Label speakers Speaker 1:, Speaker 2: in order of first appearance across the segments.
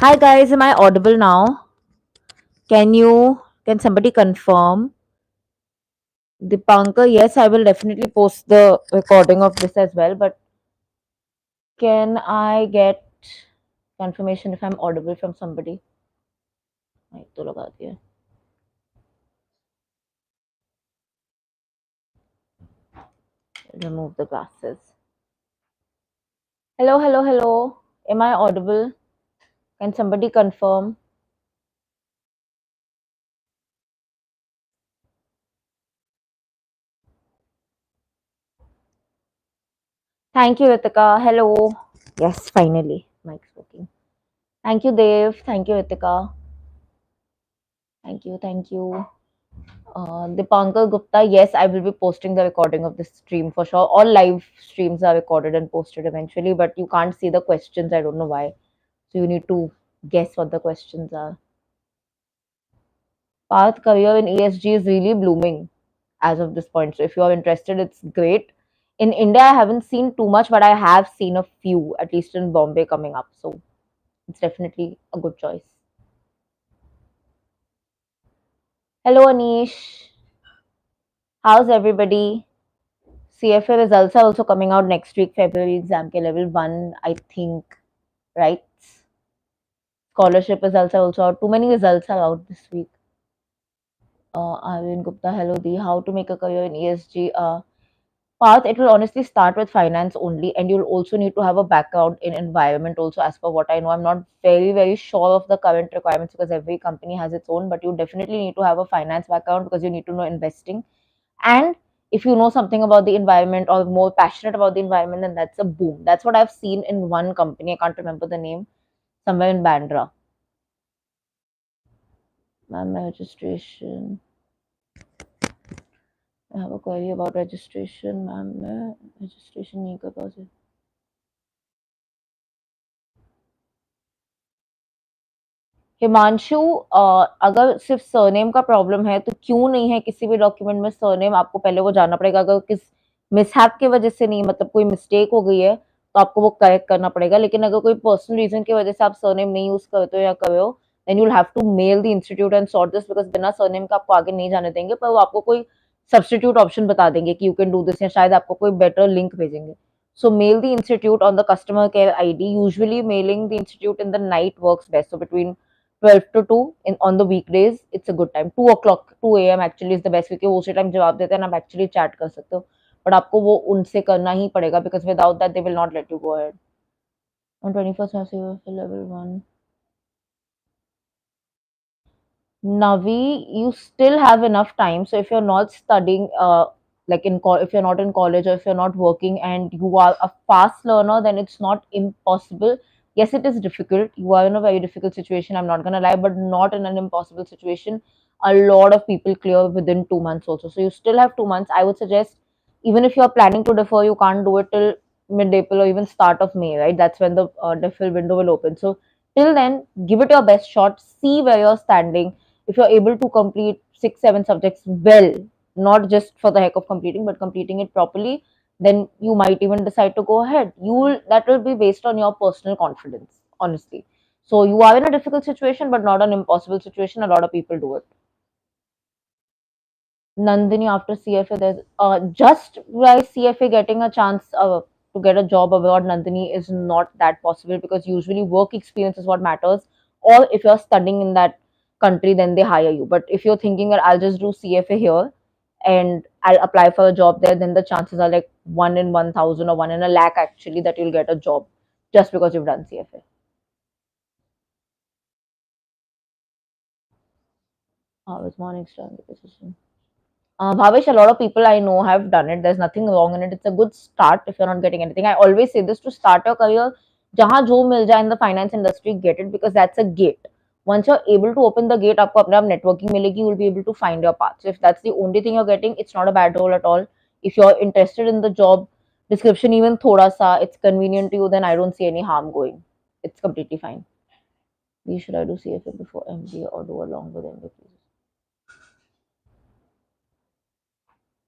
Speaker 1: Hi guys, am I audible now? Can somebody confirm? Dipankar, yes, I will definitely post the recording of this as well, but can I get confirmation if I'm audible from somebody? Mic तो लगा दिया. Remove the glasses. Hello, hello, hello. Am I audible? Can somebody confirm? Thank you, Ritika. Hello. Yes, finally. Mic's working. Thank you, Dev. Thank you, Ritika. Thank you, thank you. Dipankar Gupta, yes, I will be posting the recording of this stream for sure. All live streams are recorded and posted eventually, but you can't see the questions. I don't know why. So you need to guess what the questions are. Path career in ESG is really blooming as of this point. So if you are interested, it's great. In India, I haven't seen too much, but I have seen a few, at least in Bombay, coming up. So it's definitely a good choice. Hello, Anish. How's everybody? CFA results are also coming out next week, February exam ke level 1, I think, right? Scholarship results are also out. Too many results are out this week. Arvind Gupta, hello D. How to make a career in ESG? Path, it will honestly start with finance only, and you'll also need to have a background in environment also, as per what I know. I'm not very sure of the current requirements because every company has its own, but you definitely need to have a finance background because you need to know investing. And if you know something about the environment or more passionate about the environment, then that's a boom. That's what I've seen in one company. I can't remember the name, somewhere in Bandra. Ma'am, my registration. I have a query about registration. Ma'am, मैं registration नहीं कर पा रही. हिमांशु, अगर सिर्फ surname का problem है तो क्यों नहीं है किसी भी डॉक्यूमेंट में सरनेम? आपको पहले वो जानना पड़ेगा. अगर किस मिसहैप की वजह से नहीं, मतलब कोई मिस्टेक हो गई है, तो आपको वो करेक्ट करना पड़ेगा. लेकिन अगर कोई पर्सनल रीजन की वजह से आप सरनेम नहीं यूज करते हो या कर रहे हो, then you will have to mail the institute and sort this, because बिना सरनेम का आपको आगे नहीं जाने देंगे. पर वो आपको कोई सब्सटीट्यूट ऑप्शन बता देंगे कि यू कैन डू दिस, या शायद आपको कोई बेटर लिंक भेजेंगे. So mail the institute on the customer care ID. Usually mailing the institute in the night works best. So between 12 to 2 in on the weekdays, it's a good time. 2 o'clock, 2 a.m. actually is the best, क्योंकि उसी time जवाब देते हैं ना, आप actually chat कर सकते हो. बट आपको वो उनसे करना ही पड़ेगा, because without that they will not let you go ahead. On 21st level 1. Navi, you still have enough time. So if you're not studying, if you're not in college or if you're not working and you are a fast learner, then it's not impossible. Yes, it is difficult. You are in a very difficult situation. I'm not gonna lie, but not in an impossible situation. A lot of people clear within 2 months also. So you still have 2 months. I would suggest, even if you're planning to defer, you can't do it till mid-April or even start of May, right? That's when the deferral window will open. So till then, give it your best shot. See where you're standing. If you're able to complete 6 7 subjects well, not just for the heck of completing, but completing it properly, then you might even decide to go ahead. That will be based on your personal confidence, honestly. So you are in a difficult situation, but not an impossible situation. A lot of people do it. Nandini, after CFA, there's just by CFA getting a chance to get a job abroad, Nandini, is not that possible, because usually work experience is what matters. Or if you're studying in that country, then they hire you. But if you're thinking that I'll just do CFA here and I'll apply for a job there, then the chances are like 1 in 1,000 or 1 in a lakh actually that you'll get a job just because you've done CFA. It's morning star position. Bhavesh, a lot of people I know have done it. There's nothing wrong in it. It's a good start if you're not getting anything. I always say this: to start your career, जहाँ जो मिल जाए in the finance industry, get it, because that's a gate. Once you're able to open the gate, आपको अपने आप networking मिलेगी. You will be able to find your path. So if that's the only thing you're getting, it's not a bad role at all. If you're interested in the job description, even thoda sa, it's convenient to you, then I don't see any harm going. It's completely fine. Should I do CFA before MBA or do along with MBA?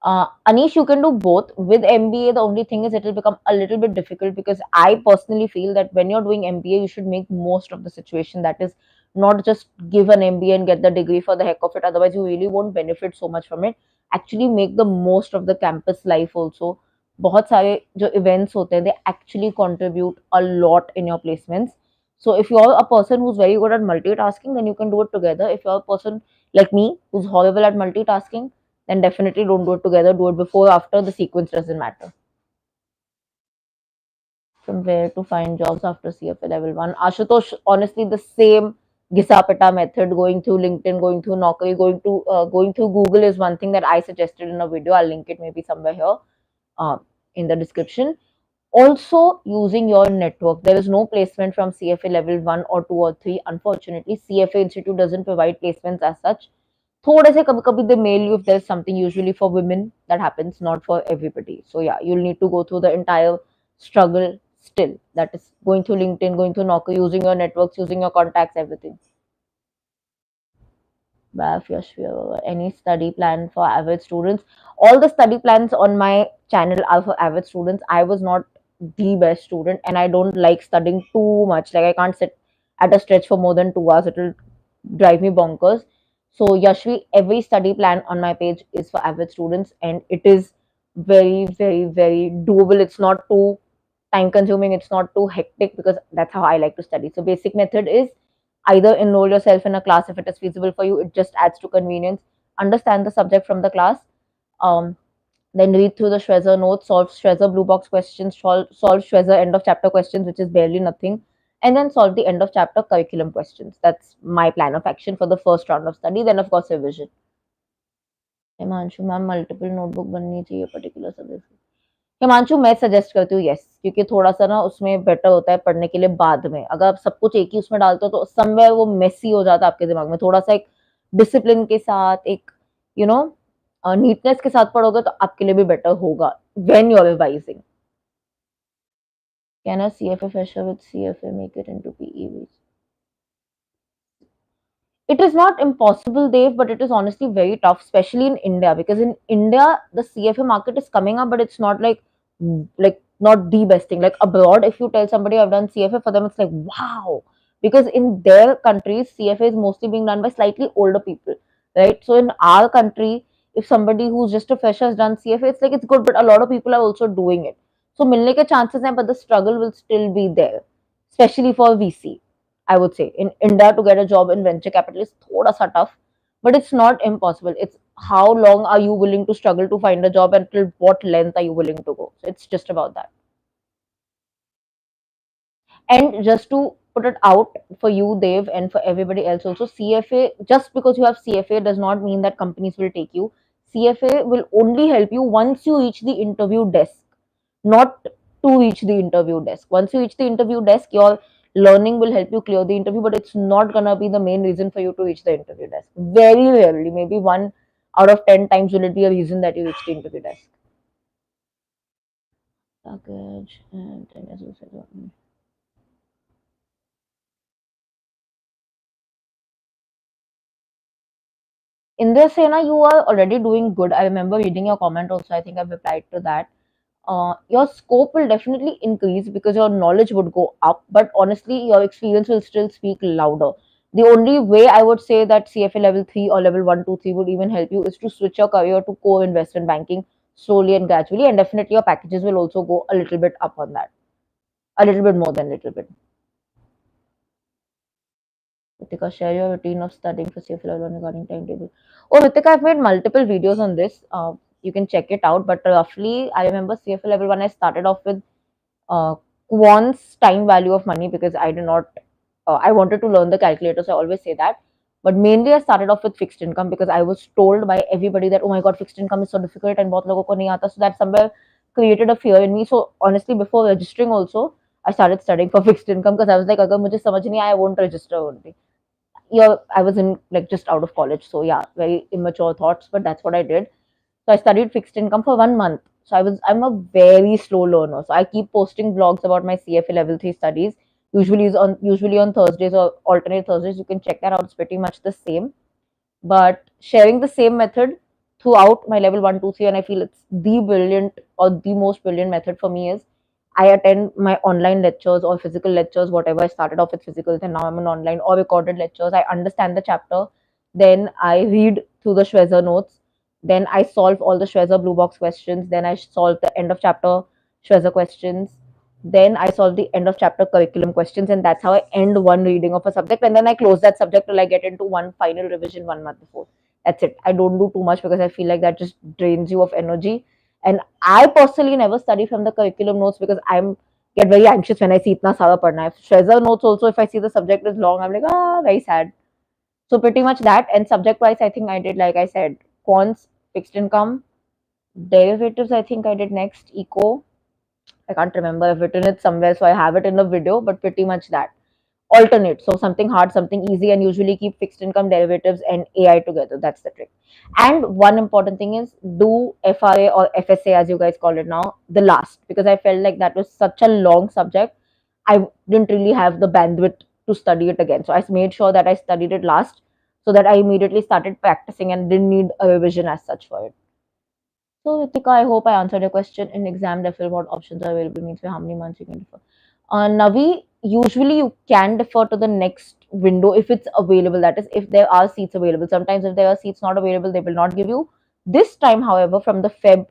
Speaker 1: Anish, you can do both. With MBA, the only thing is it will become a little bit difficult because I personally feel that when you're doing MBA, you should make most of the situation. That is, not just give an MBA and get the degree for the heck of it. Otherwise, you really won't benefit so much from it. Actually, make the most of the campus life also. बहुत सारे जो events होते हैं, they actually contribute a lot in your placements. So if you're a person who's very good at multitasking, then you can do it together. If you're a person like me who's horrible at multitasking, then definitely don't do it together. Do it before, after. The sequence doesn't matter. From where to find jobs after CFA level one? Ashutosh, honestly, the same Gisapeta method, going through LinkedIn, going through Naukri, going through Google is one thing that I suggested in a video. I'll link it maybe somewhere here uh, in the description. Also, using your network. There is no placement from CFA level 1 or 2 or 3. Unfortunately, CFA Institute doesn't provide placements as such. थोड़े से कभी कभी they mail you if there's something, usually for women that happens, not for everybody. So yeah, you'll need to go through the entire struggle still. That is going through LinkedIn, going through Naukri, using your networks, using your contacts, everything. Baf, Yashvi, any study plan for average students? All the study plans on my channel are for average students. I was not the best student, and I don't like studying too much. Like I can't sit at a stretch for more than 2 hours. It'll drive me bonkers. So Yashvi, every study plan on my page is for average students, and it is very, very, very doable. It's not too time consuming. It's not too hectic because that's how I like to study. So basic method is either enroll yourself in a class if it is feasible for you. It just adds to convenience. Understand the subject from the class. Um, then read through the Shweza notes, solve Shweza blue box questions, solve Shweza end of chapter questions, which is barely nothing, and then solve the end of chapter curriculum questions. That's my plan of action for the first round of study. Then, of course, revision. Himanshu ma'am multiple notebook बननी चाहिए particular subject. Himanshu मैं suggest करती हूँ yes, क्योंकि थोड़ा सा ना उसमें बेटर होता है पढ़ने के लिए बाद में। अगर आप सब कुछ एक ही उसमें डालते हो तो समवेयर वो मेसी हो जाता है आपके दिमाग में। थोड़ा सा एक डिसिप्लिन के साथ, एक यू नो नीटनेस के साथ पढ़ोगे तो आपके लिए भी बेटर होगा when you are revising. Can a CFA fresher with CFA make it into PE? It is not impossible, Dave, but it is honestly very tough, especially in India, because in India the CFA market is coming up, but it's not like not the best thing. Like abroad, if you tell somebody I've done CFA, for them it's like wow, because in their countries CFA is mostly being done by slightly older people, right? So in our country, if somebody who's just a fresher has done CFA, it's like it's good, but a lot of people are also doing it. So milne ke chances hain, but the struggle will still be there, especially for VC. I would say in India to get a job in venture capital is thoda sa tough, but it's not impossible. It's how long are you willing to struggle to find a job and till what length are you willing to go. So it's just about that. And just to put it out for you, Dev, and for everybody else also, CFA, just because you have CFA does not mean that companies will take you. CFA will only help you once you reach the interview desk, not to reach the interview desk. Once you reach the interview desk, your learning will help you clear the interview, but it's not gonna be the main reason for you to reach the interview desk. Very rarely, maybe 1 out of 10 times will it be a reason that you reach the interview desk. Package and as you said, Indrasena, you are already doing good. I remember reading your comment also. I think I've replied to that. Your scope will definitely increase because your knowledge would go up, but honestly, your experience will still speak louder. The only way I would say that CFA level 3 or level 1, 2, 3 would even help you is to switch your career to core investment banking slowly and gradually, and definitely your packages will also go a little bit up on that, a little bit more than a little bit. Ritika, share your routine of studying for CFA level 1 regarding timetable. Oh, Ritika, I've made multiple videos on this. You can check it out, but roughly, I remember CFA level 1, I started off with uh, quant's time value of money because I did not, I wanted to learn the calculator, so I always say that. But mainly, I started off with fixed income because I was told by everybody that, oh my god, fixed income is so difficult and bahut logo ko nahi aata. So that somewhere created a fear in me. So honestly, before registering, also, I started studying for fixed income because I was like, agar mujhe samajh nahi aaya, I won't register only. Yeah, I was in like just out of college. So yeah, very immature thoughts, but that's what I did. So I studied fixed income for 1 month. So I'm a very slow learner. So I keep posting vlogs about my CFA level 3 studies. Usually on Thursdays or alternate Thursdays. You can check that out. It's pretty much the same. But sharing the same method throughout my level 1, 2, 3, and I feel it's the brilliant or the most brilliant method for me is I attend my online lectures or physical lectures, whatever. I started off with physicals and now I'm in online or recorded lectures. I understand the chapter, then I read through the Schwezer notes, then I solve all the Schwezer blue box questions, then I solve the end of chapter Schwezer questions, then I solve the end of chapter curriculum questions, and that's how I end one reading of a subject, and then I close that subject till I get into one final revision 1 month before. That's it. I don't do too much because I feel like that just drains you of energy. And I personally never study from the curriculum notes because I'm get very anxious when I see itna sara padna hai. Treasure notes also, if I see the subject is long, I'm like, very sad. So pretty much that. And subject wise, I think I did, like I said, quants, fixed income, derivatives, I think I did next, eco. I can't remember. I've written it somewhere, so I have it in the video, but pretty much that. Alternate, so something hard, something easy, and usually keep fixed income, derivatives, and AI together. That's the trick. And one important thing is do FRA or FSA, as you guys call it now, the last, because I felt like that was such a long subject. I didn't really have the bandwidth to study it again. So I made sure that I studied it last so that I immediately started practicing and didn't need a revision as such for it. So, Ritika, I hope I answered your question. In exam defer, what options are available means for how many months you can defer. Navi, usually you can defer to the next window if it's available. That is, if there are seats available. Sometimes, if there are seats not available, they will not give you. This time, however, from the Feb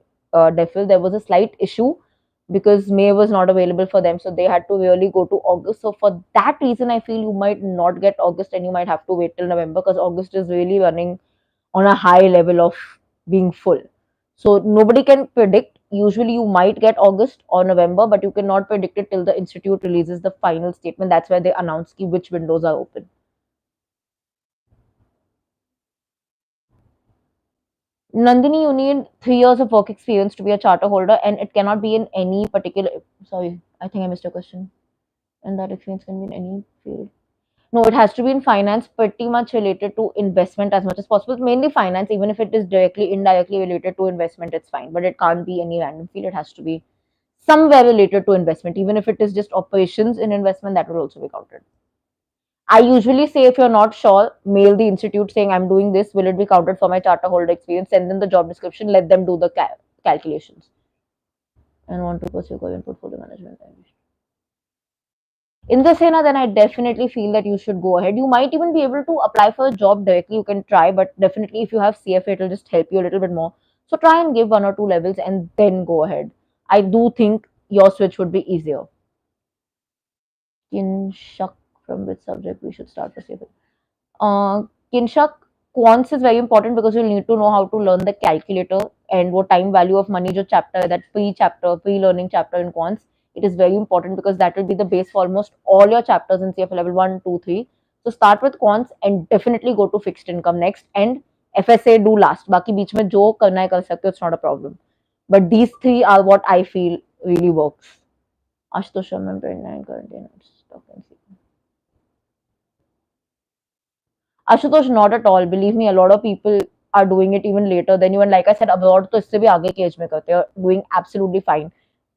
Speaker 1: defer, there was a slight issue because May was not available for them. So, they had to really go to August. So, for that reason, I feel you might not get August and you might have to wait till November because August is really running on a high level of being full. So nobody can predict. Usually you might get August or November, but you cannot predict it till the institute releases the final statement. That's where they announce which windows are open. Nandini, you need 3 years of work experience to be a charter holder, and it cannot be in any particular. Sorry, I think I missed your question. And that experience can be in any field. No, it has to be in finance, pretty much related to investment as much as possible. Mainly finance, even if it is directly, indirectly related to investment, it's fine. But it can't be any random field. It has to be somewhere related to investment. Even if it is just operations in investment, that will also be counted. I usually say if you're not sure, mail the institute saying I'm doing this. Will it be counted for my charter holder experience? Send them the job description. Let them do the calculations. And want to pursue career in portfolio management. In the Sena, then I definitely feel that you should go ahead. You might even be able to apply for a job directly. You can try, but definitely if you have CFA, it will just help you a little bit more. So try and give 1 or 2 levels and then go ahead. I do think your switch would be easier. Kinshak, from which subject we should start for CFA? Kinshak, quants is very important because you'll need to know how to learn the calculator and what time value of money jo chapter, that pre-chapter, pre-learning chapter in quants. It is very important because that will be the base for almost all your chapters in CFA level 1, 2, 3. So start with quants and definitely go to fixed income next, and FSA do last. Baki beech mein jo karna hai kar sakte ho, it's not a problem. But these three are what I feel really works. Ashutosh, I'm 29 currently. Stock and Ashutosh, not at all. Believe me, a lot of people are doing it even later than you. And like I said, abroad to इससे भी आगे की age में करते हैं, doing absolutely fine.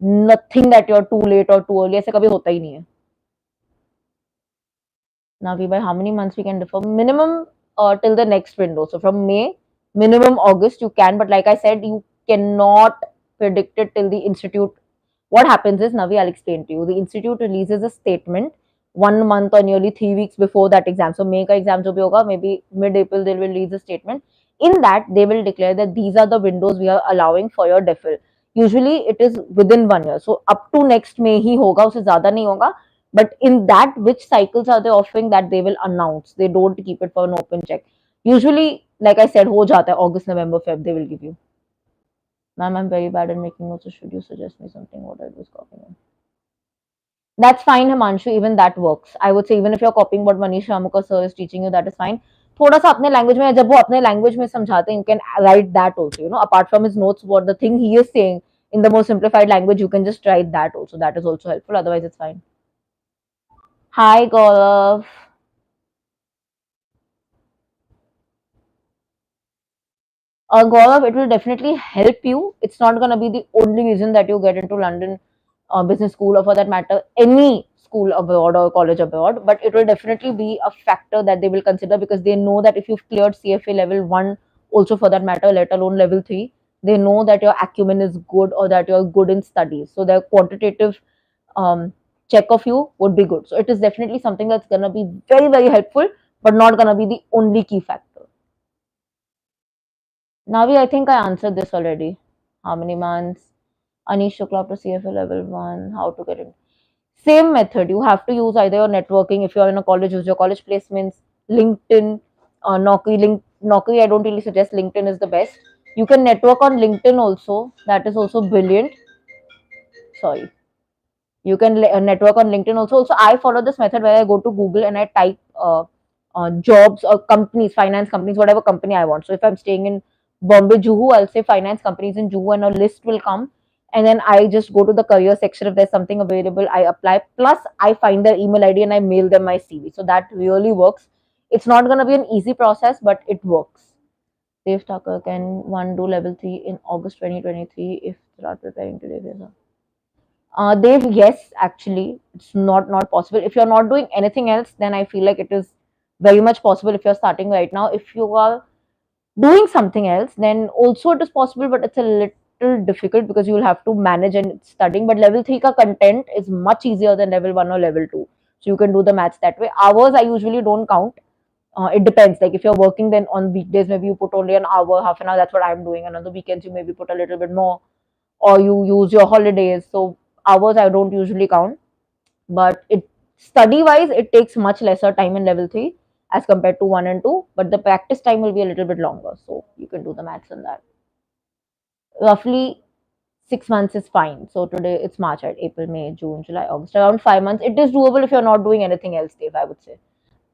Speaker 1: Nothing that you're too late or too early, ऐसे कभी होता ही नहीं है. Now, by how many months we can defer? Minimum till the next window. So from May, minimum August you can. But like I said, you cannot predict it till the institute. What happens is, Navi, I'll explain to you. The institute releases a statement 1 month or nearly 3 weeks before that exam. So May ka exam jo bhi hoga, maybe mid-April they will release a statement. In that, they will declare that these are the windows we are allowing for your deferral. Usually it is within 1 year. So up to next May ही होगा, उससे ज़्यादा नहीं होगा. But in that, which cycles are they offering, that they will announce. They don't keep it for an open check. Usually, like I said, ho jata hai, August, November, Feb, they will give you. Ma'am, I'm very bad at making notes, so should you suggest me something what I was copying? That's fine, Himanshu. Even that works. I would say even if you're copying what Manish Ramukar sir is teaching you, that is fine. थोड़ा सा अपने language में, जब वो अपने language में समझाते हैं, you can write that also. Apart from his notes, what the thing he is saying in the most simplified language, you can just write that also. That is also helpful. Otherwise, it's fine. Hi, Gaurav. Gaurav, it will definitely help you. It's not going to be the only reason that you get into London Business School, or for that matter, any school abroad or college abroad. But it will definitely be a factor that they will consider because they know that if you've cleared CFA level 1 also for that matter, let alone level 3, they know that your acumen is good or that you're good in studies. So their quantitative um, check of you would be good. So it is definitely something that's going to be very, very helpful, but not going to be the only key factor. Navi, I think I answered this already. How many months? Anish Shukla to CFA level 1, how to get it. Same method. You have to use either your networking. If you're in a college, use your college placements, LinkedIn, Naukri. I don't really suggest LinkedIn is the best. You can network on LinkedIn also. That is also brilliant. Sorry. You can network on LinkedIn also. Also, I follow this method where I go to Google and I type jobs or companies, finance companies, whatever company I want. So if I'm staying in Bombay, Juhu, I'll say finance companies in Juhu, and a list will come. And then I just go to the career section. If there's something available, I apply. Plus, I find their email ID and I mail them my CV. So that really works. It's not going to be an easy process, but it works. Dave Tucker, can one do level 3 in August 2023 if they are preparing today? They've yes, actually, it's not possible. If you're not doing anything else, then I feel like it is very much possible. If you're starting right now, if you are doing something else, then also it is possible, but it's a little difficult because you will have to manage and studying. But level 3 ka content is much easier than level 1 or level 2, so you can do the maths that way. Hours I usually don't count. It depends. Like if you're working, then on weekdays maybe you put only an hour, half an hour. That's what I'm doing. And on the weekends you maybe put a little bit more, or you use your holidays. So hours I don't usually count, but it study wise it takes much lesser time in level 3 as compared to 1 and 2, but the practice time will be a little bit longer, so you can do the maths on that. Roughly 6 months is fine. So today it's March, right? April, May, June, July, August, around 5 months. It is doable if you're not doing anything else, Dave, I would say.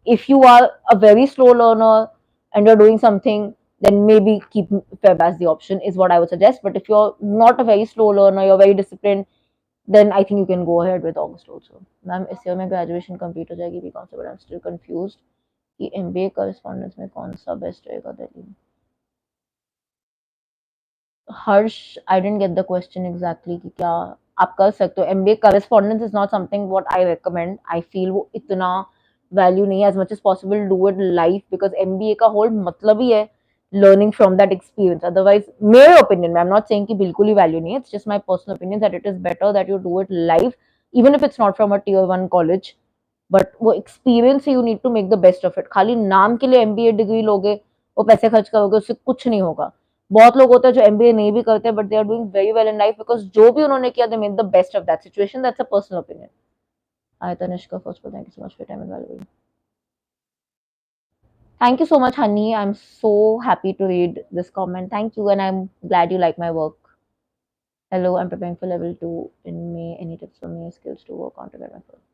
Speaker 1: If you are a very slow learner and you're doing something, then maybe keep Feb as the option is what I would suggest. But if you're not a very slow learner, you're very disciplined, then I think you can go ahead with August also. Ma'am इस year में graduation complete हो जाएगी BCom से, but I am still confused कि MBA correspondence में कौन सा best रहेगा दिल्ली में. Harsh, I didn't get the question exactly कि क्या आप कर सकते हो. MBA correspondence is not something what I recommend. I feel वो इतना वैल्यू नहीं है. As much as possible do it life, because MBA का होल मतलब ही है learning from that experience. Otherwise, मेरे opinion में, I'm not saying कि बिल्कुल ही value नहीं है. It's just my personal opinion that it is better that you do it live, even if it's not from a tier 1 college. But वो experience से you need to make the best of it. खाली नाम के लिए MBA degree लोगे, वो पैसे खर्च करोगे, उससे कुछ नहीं होगा. बहुत लोग होते हैं जो MBA नहीं भी करते, but they are doing very well in life because जो भी उन्होंने किया, they made the best of that situation. That's a personal opinion. Hi Tanishka, first of all, thank you so much for your time and valuable. Thank you so much, honey. I'm so happy to read this comment. Thank you, and I'm glad you like my work. Hello, I'm preparing for level 2 in May. Any tips for me? Skills to work on to get my first.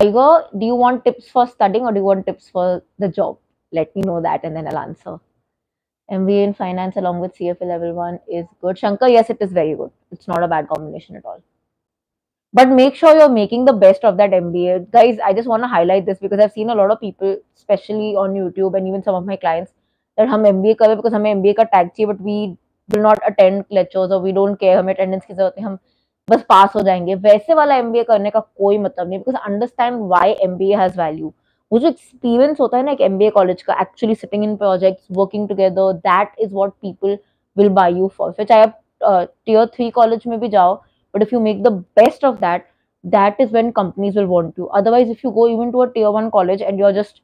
Speaker 1: Iger, do you want tips for studying or do you want tips for the job? Let me know that and then I'll answer. MBA in finance along with CFA level 1 is good. Shankar, yes, it is very good. It's not a bad combination at all. But make sure you're making the best of that MBA. Guys, I just want to highlight this because I've seen a lot of people, especially on YouTube and even some of my clients, that हम MBA कर रहे because हमें MBA का tag चाहिए, but we will not attend lectures or we don't care, हमें attendance की जरूरत नहीं, हम बस पास हो जाएंगे. वैसे वाला MBA करने का कोई मतलब नहीं, because understand why MBA has value. वो जो एक्सपीरियंस होता है ना एक MBA कॉलेज का, actually sitting in projects, working together, that is what people will buy you for. फिर चाहे आप टियर 3 कॉलेज में भी जाओ, but if you make the best of that, that is when companies will want you. Otherwise, if you go even to a tier 1 college and you're just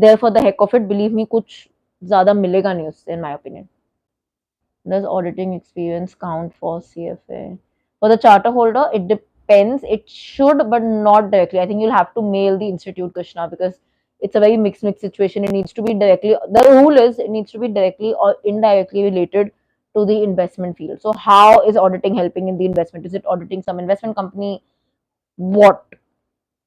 Speaker 1: there for the heck of it, believe me, कुछ ज़्यादा मिलेगा नहीं उससे, in my opinion. Does auditing experience count for CFA? For the charter holder, it depends. It should, but not directly. I think you'll have to mail the institute, Krishna, because it's a very mixed situation. It needs to be directly. The rule is it needs to be directly or indirectly related to the investment field. So, how is auditing helping in the investment? Is it auditing some investment company? What?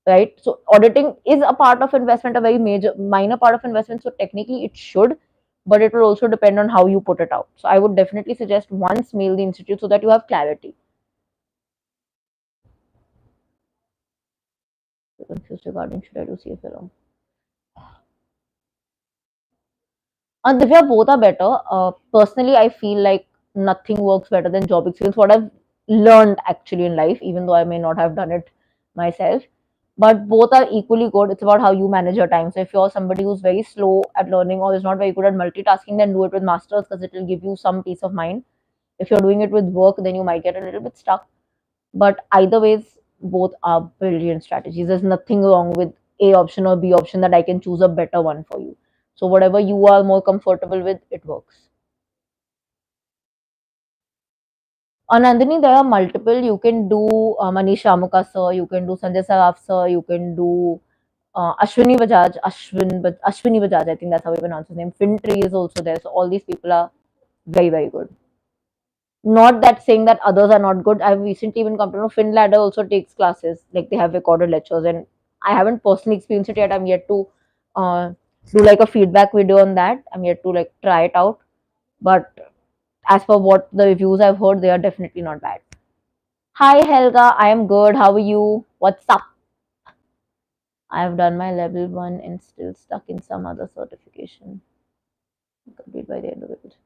Speaker 1: Right? So, auditing is a part of investment, a very major, minor part of investment. So, technically, it should, but it will also depend on how you put it out. So, I would definitely suggest once mail the institute so that you have clarity. Confused regarding should I do CFA long? Divya, both are better. Personally, I feel like nothing works better than job experience. What I've learned actually in life, even though I may not have done it myself. but both are equally good. It's about how you manage your time. So if you're somebody who's very slow at learning or is not very good at multitasking, then do it with masters because it will give you some peace of mind. If you're doing it with work, then you might get a little bit stuck. But either ways, both are brilliant strategies. There's nothing wrong with A option or B option that I can choose a better one for you. So whatever you are more comfortable with, it works. On Nandini, there are multiple. You can do Manish Ramuka sir, you can do Sanjay Saraf sir, you can do Ashwini Bajaj, I think that's how we pronounce his name. Fintry is also there. So all these people are very, very good. Not that saying that others are not good. I've recently even come to know FinLadder also takes classes, like they have recorded lectures, and I haven't personally experienced it yet. I'm yet to uh, do like a feedback video on that. I'm yet to like try it out. But as per what the reviews I've heard, they are definitely not bad. Hi Helga, I am good. How are you? What's up? I've done my level one and still stuck in some other certification. Complete by the end of it.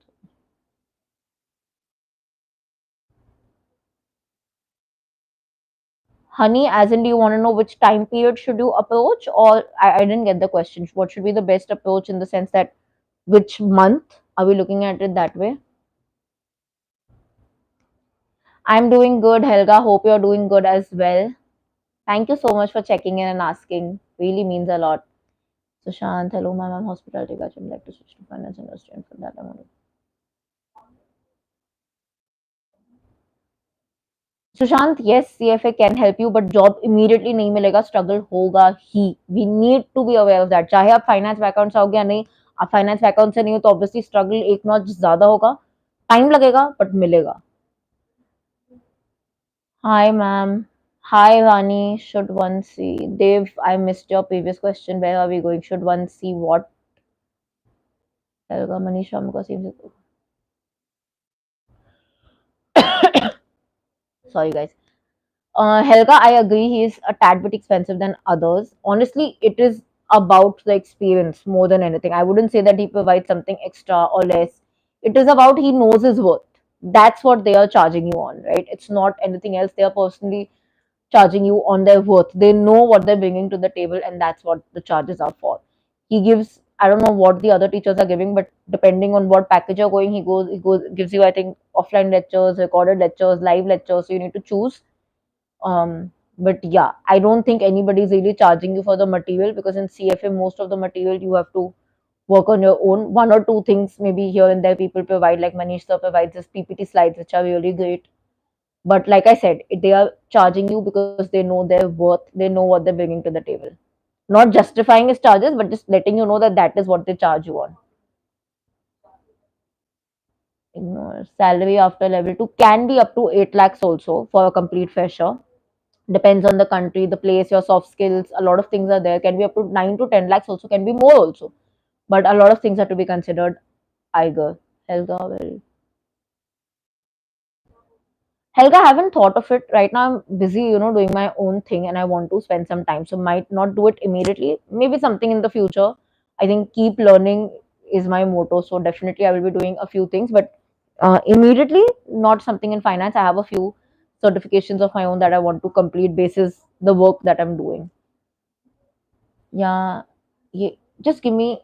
Speaker 1: Honey, as in, do you want to know which time period should you approach? Or I didn't get the question. What should be the best approach in the sense that which month are we looking at it that way? I'm doing good, Helga. Hope you're doing good as well. Thank you so much for checking in and asking. Really means a lot. Sushant, hello, ma'am. I'm hospitality batch. I'd like to switch to finance industry, and for that, I want to. Sushant, yes, CFA can help you, but job immediately नहीं मिलेगा, struggle होगा ही. We need to be aware of that. चाहे आप finance background से आओगे या नहीं, आप फाइनेंस बैकग्राउंड से नहीं हो तो ऑब्वियसली स्ट्रगल एक नॉच ज्यादा होगा, टाइम लगेगा बट मिलेगा. Hi ma'am. Hi Rani. Should one see? Dave, I missed your previous question. Where are we going? Should one see what? Helga Manish Ramuka seems. Sorry guys. Helga, I agree. He is a tad bit expensive than others. Honestly, it is about the experience more than anything. I wouldn't say that he provides something extra or less. It is about he knows his worth. That's what they are charging you on, right? It's not anything else. They are personally charging you on their worth. They know what they're bringing to the table, and that's what the charges are for. He gives, I don't know what the other teachers are giving, but depending on what package you're going, gives you, I think, offline lectures, recorded lectures, live lectures. So you need to choose. But yeah, I don't think anybody's really charging you for the material because in CFA, most of the material you have to work on your own. One or two things maybe here and there people provide, like Manish sir provides us PPT slides, which are really great. But like I said, they are charging you because they know their worth, they know what they're bringing to the table. Not justifying his charges, but just letting you know that that is what they charge you on. Ignore. Salary after level 2 can be up to 8 lakhs also for a complete fresher. Depends on the country, the place, your soft skills. A lot of things are there. Can be up to 9 to 10 lakhs also, can be more also. But a lot of things have to be considered. Iger. Helga, well, Helga, I haven't thought of it. Right now, I'm busy, doing my own thing and I want to spend some time. So, might not do it immediately. Maybe something in the future. I think keep learning is my motto. So, definitely, I will be doing a few things, but immediately, not something in finance. I have a few certifications of my own that I want to complete basis the work that I'm doing. Yeah, just give me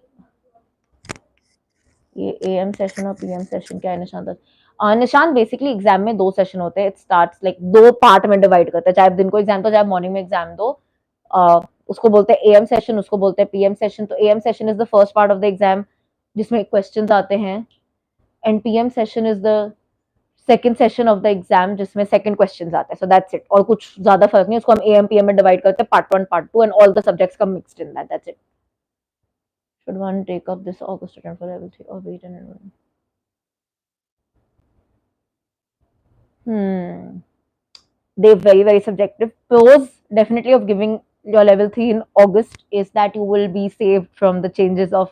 Speaker 1: ये AM session और PM session क्या है Nishant? Nishant, basically exam में दो session होते हैं. It starts like दो part में डिवाइड करते हैं. चाहे दिन को एग्जाम दो, चाहे मॉर्निंग में एग्जाम दो. उसको बोलते हैं AM सेशन, उसको बोलते हैं PM सेशन. तो AM session is the first part of the exam जिसमें क्वेश्चंस आते हैं, and PM session is the second session of the exam जिसमें सेकंड क्वेश्चंस आते हैं. So that's it. और कुछ ज्यादा फर्क नहीं. उसको हम AM PM में डिवाइड करते हैं, part 1 part 2 and all the subjects come mixed in that. That's it. Should one take up this August attempt for level 3 or wait and enroll? Hmm. They're very, very subjective. Pros definitely of giving your level 3 in August is that you will be saved from the changes of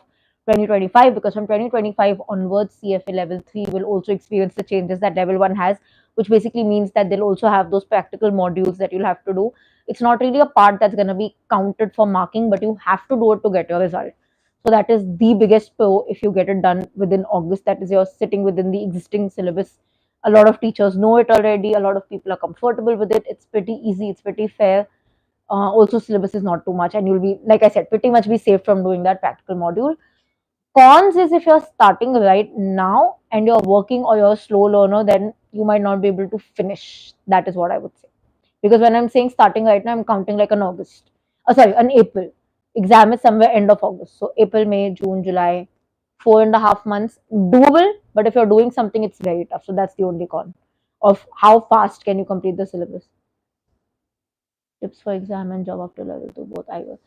Speaker 1: 2025, because from 2025 onwards, CFA level 3 will also experience the changes that level 1 has, which basically means that they'll also have those practical modules that you'll have to do. It's not really a part that's going to be counted for marking, but you have to do it to get your result. So that is the biggest pro if you get it done within August. That is, you're sitting within the existing syllabus. A lot of teachers know it already. A lot of people are comfortable with it. It's pretty easy. It's pretty fair. Also, syllabus is not too much, and you'll be, like I said, pretty much be safe from doing that practical module. Cons is if you're starting right now and you're working or you're a slow learner, then you might not be able to finish. That is what I would say. Because when I'm saying starting right now, I'm counting like an August. Oh, sorry, an April. Exam is somewhere end of August. So April, May, June, July, 4.5 months. Doable, but if you're doing something, it's very tough. So that's the only con of how fast can you complete the syllabus. Tips for exam and job after level 2, both I got.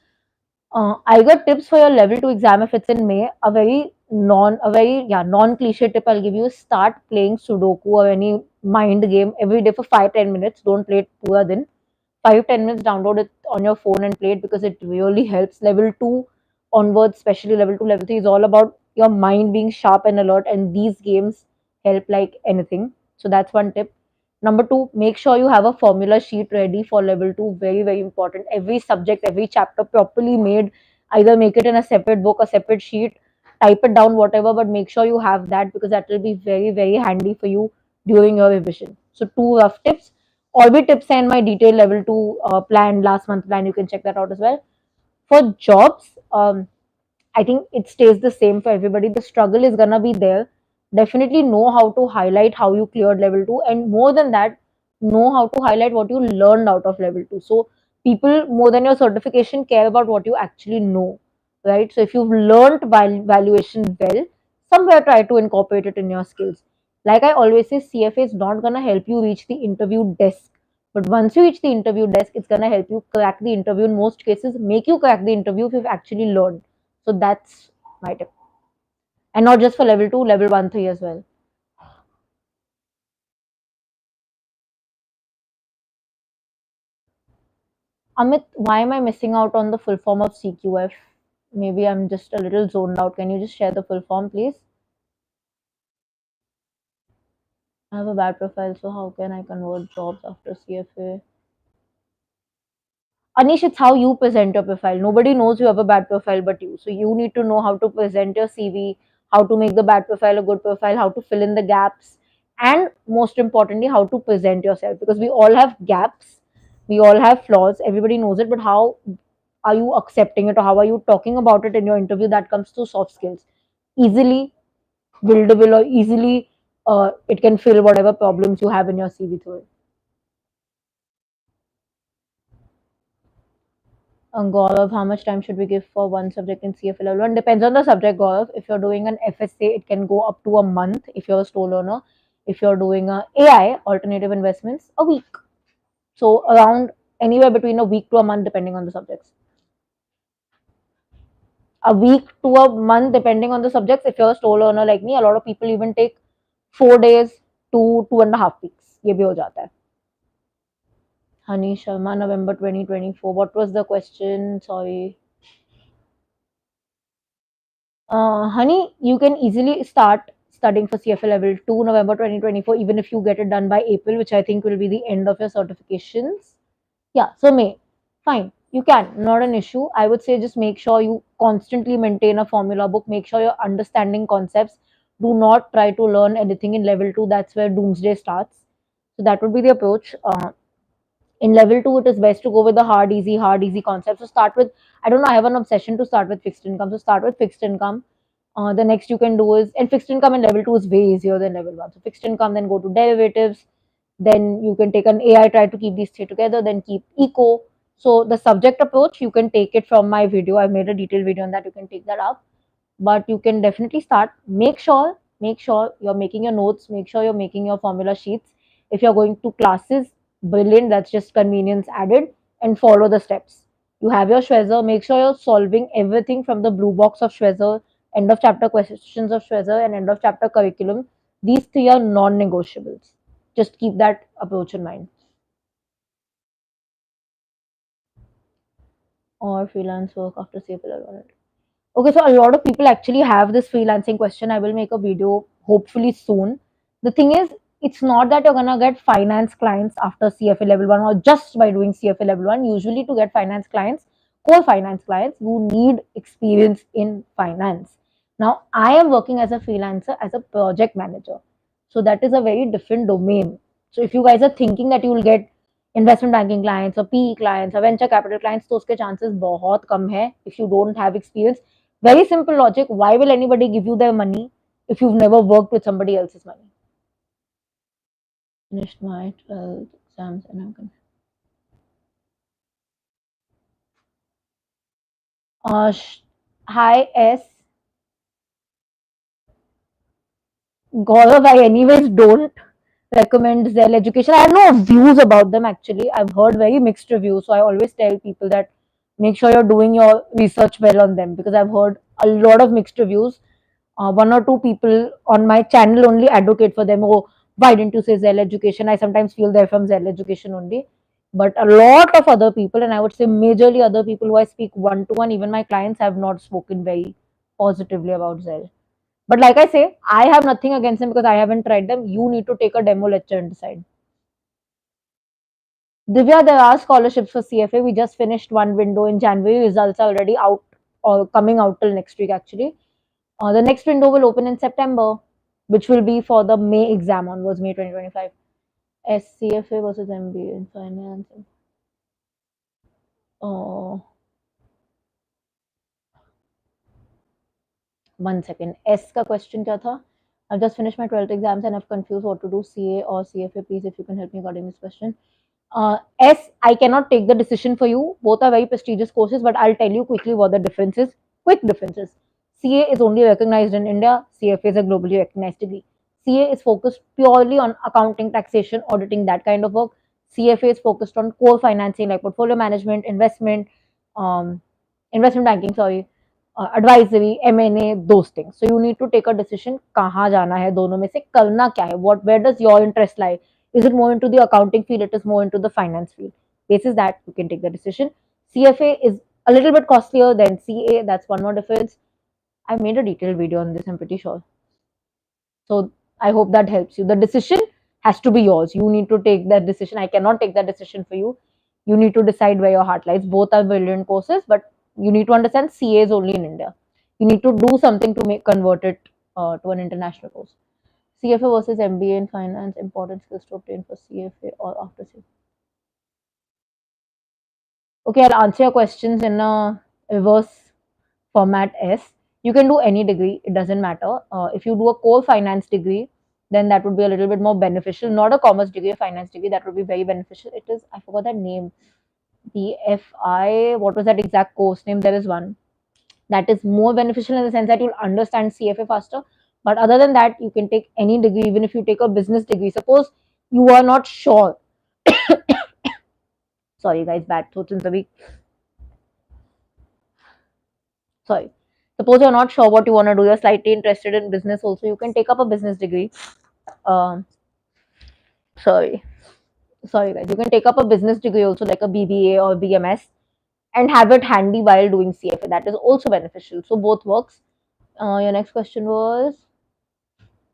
Speaker 1: I got tips for your level 2 exam if it's in May. A very non cliche tip I'll give you is start playing Sudoku or any mind game every day for 5-10 minutes. Don't play it pura din. 5-10 minutes, download it on your phone and play it because it really helps. Level 2 onwards, especially level 2, level 3 is all about your mind being sharp and alert, and these games help like anything. So that's one tip. Number two, make sure you have a formula sheet ready for level 2. Very, very important. Every subject, every chapter properly made. Either make it in a separate book, a separate sheet, type it down, whatever, but make sure you have that because that will be very, very handy for you during your revision. So, two rough tips. All the tips and my detailed level 2 plan, last month plan, you can check that out as well. For jobs, I think it stays the same for everybody. The struggle is gonna be there. Definitely know how to highlight how you cleared level 2, and more than that, know how to highlight what you learned out of level 2. So people more than your certification care about what you actually know, right? So if you've learned valuation well, somewhere try to incorporate it in your skills. Like I always say, CFA is not gonna help you reach the interview desk. But once you reach the interview desk, it's gonna help you crack the interview in most cases, make you crack the interview if you've actually learned. So that's my tip. And not just for level 2, level 1, 3 as well. Amit, why am I missing out on the full form of CQF? Maybe I'm just a little zoned out. Can you just share the full form, please? I have a bad profile, so how can I convert jobs after CFA? Anish, it's how you present your profile. Nobody knows you have a bad profile but you. So you need to know how to present your CV, how to make the bad profile a good profile, how to fill in the gaps, and most importantly, how to present yourself. Because we all have gaps, we all have flaws, everybody knows it, but how are you accepting it or how are you talking about it in your interview? That comes to soft skills. Easily buildable or easily it can fill whatever problems you have in your CV through it. Gaurav, how much time should we give for one subject in CFA level 1? Depends on the subject, Gaurav. If you're doing an FSA, it can go up to a month if you're a slow learner. If you're doing a AI, alternative investments, a week. So around anywhere between a week to a month, depending on the subjects. A week to a month, depending on the subjects. If you're a slow learner like me, a lot of people even take 4 days to 2.5 weeks. ये भी हो जाता है. Hani Sharma, November 2024. What was the question? Sorry. Honey, you can easily start studying for CFA level 2 November 2024, even if you get it done by April, which I think will be the end of your certifications. Yeah, so May. Fine. You can, not an issue. I would say just make sure you constantly maintain a formula book, make sure you're understanding concepts. Do not try to learn anything in level 2. That's where doomsday starts. So that would be the approach. In level 2, it is best to go with the hard, easy concept. So start with, I don't know, I have an obsession to start with fixed income. So start with fixed income. The next you can do is, and fixed income in level 2 is way easier than level 1. So fixed income, then go to derivatives. Then you can take an AI, try to keep these three together, then keep eco. So the subject approach, you can take it from my video. I've made a detailed video on that. You can take that up, but you can definitely start. Make sure you're making your notes, make sure you're making your formula sheets. If you're going to classes, brilliant, that's just convenience added. And follow the steps. You have your Shwezzer, make sure you're solving everything from the blue box of Shwezzer, end of chapter questions of Shwezzer, and end of chapter curriculum. These three are non-negotiables. Just keep that approach in mind. Or freelance work after CFL. Okay, so a lot of people actually have this freelancing question. I will make a video hopefully soon. The thing is, it's not that you're gonna get finance clients after CFA level 1 or just by doing CFA level 1. Usually, to get finance clients, core finance clients, you need experience in finance. Now, I am working as a freelancer as a project manager. So, that is a very different domain. So, if you guys are thinking that you will get investment banking clients और PE clients और venture capital clients, तो उसके chances बहुत कम है if you don't have experience. Very simple logic, why will anybody give you their money if you've never worked with somebody else's money? Finished my 12th exams and I'm confused. Hi S. Gaurav, I anyways don't recommend Zell Education. I have no views about them actually. I've heard very mixed reviews. So I always tell people that make sure you're doing your research well on them because I've heard a lot of mixed reviews. One or two people on my channel only advocate for them. Oh, why didn't you say Zell Education? I sometimes feel they're from Zell Education only. But a lot of other people, and I would say majorly other people who I speak one to one, even my clients have not spoken very positively about Zell. But like I say, I have nothing against them because I haven't tried them. You need to take a demo lecture and decide. Divya, there are scholarships for CFA. We just finished one window in January. Results are already out or coming out till next week actually. The next window will open in September, which will be for the May exam onwards, May 2025. SCFA versus MBA in finance. Oh, 1 second. S का question क्या था? I've just finished my 12th exams and I've confused what to do, CA or CFA. Please, if you can help me regarding this question. S, I cannot take the decision for you. Both are very prestigious courses, but I'll tell you quickly what the difference is. Quick differences. CA is only recognized in India. CFA is a globally recognized degree. CA is focused purely on accounting, taxation, auditing, that kind of work. CFA is focused on core financing like portfolio management, um, investment banking, sorry, advisory, M&A, those things. So you need to take a decision कहाँ जाना है दोनों में से करना क्या है. Where does your interest lie? Is it more into the accounting field? It is more into the finance field. Basis that you can take the decision. CFA is a little bit costlier than CA. That's one more difference. I made a detailed video on this, I'm pretty sure. So I hope that helps you. The decision has to be yours. You need to take that decision. I cannot take that decision for you. You need to decide where your heart lies. Both are brilliant courses, but you need to understand CA is only in India. You need to do something to make convert it to an international course. CFA versus MBA in finance, important skills to obtain for CFA or after CFA. Okay, I'll answer your questions in a reverse format S. You can do any degree, it doesn't matter. If you do a core finance degree, then that would be a little bit more beneficial. Not a commerce degree, a finance degree, that would be very beneficial. It is, I forgot that name. BFI, what was that exact course name? There is one that is more beneficial in the sense that you'll understand CFA faster. But other than that, you can take any degree, even if you take a business degree. Suppose you are not sure. Sorry, guys, bad thoughts in the week. Sorry. Suppose you're not sure what you want to do, you're slightly interested in business also, you can take up a business degree. Um, sorry. Sorry, guys. You can take up a business degree also, like a BBA or BMS, and have it handy while doing CFA. That is also beneficial. So both works. Your next question was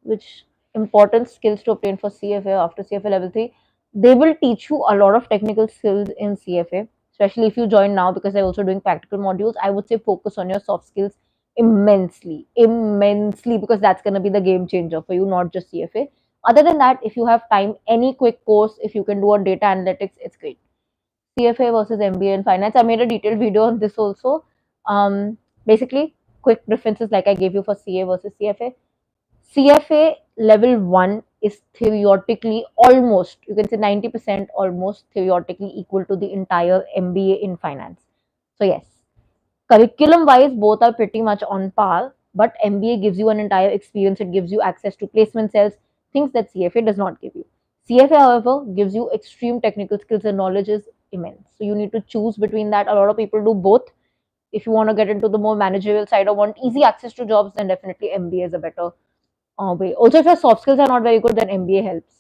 Speaker 1: which important skills to obtain for CFA after CFA level 3. They will teach you a lot of technical skills in CFA, especially if you join now because they're also doing practical modules. I would say focus on your soft skills immensely, immensely, because that's going to be the game changer for you, not just CFA. Other than that, if you have time, any quick course, if you can do a data analytics, it's great. CFA versus MBA in finance. I made a detailed video on this also. Basically, quick differences like I gave you for CA versus CFA. CFA level 1 is theoretically almost, you can say 90% almost theoretically equal to the entire MBA in finance. So, yes, curriculum wise, both are pretty much on par, but MBA gives you an entire experience, it gives you access to placement cells, things that CFA does not give you. CFA, however, gives you extreme technical skills and knowledge is immense. So, you need to choose between that. A lot of people do both. If you want to get into the more managerial side or want easy access to jobs, then definitely MBA is a better way. Also, if your soft skills are not very good, then MBA helps.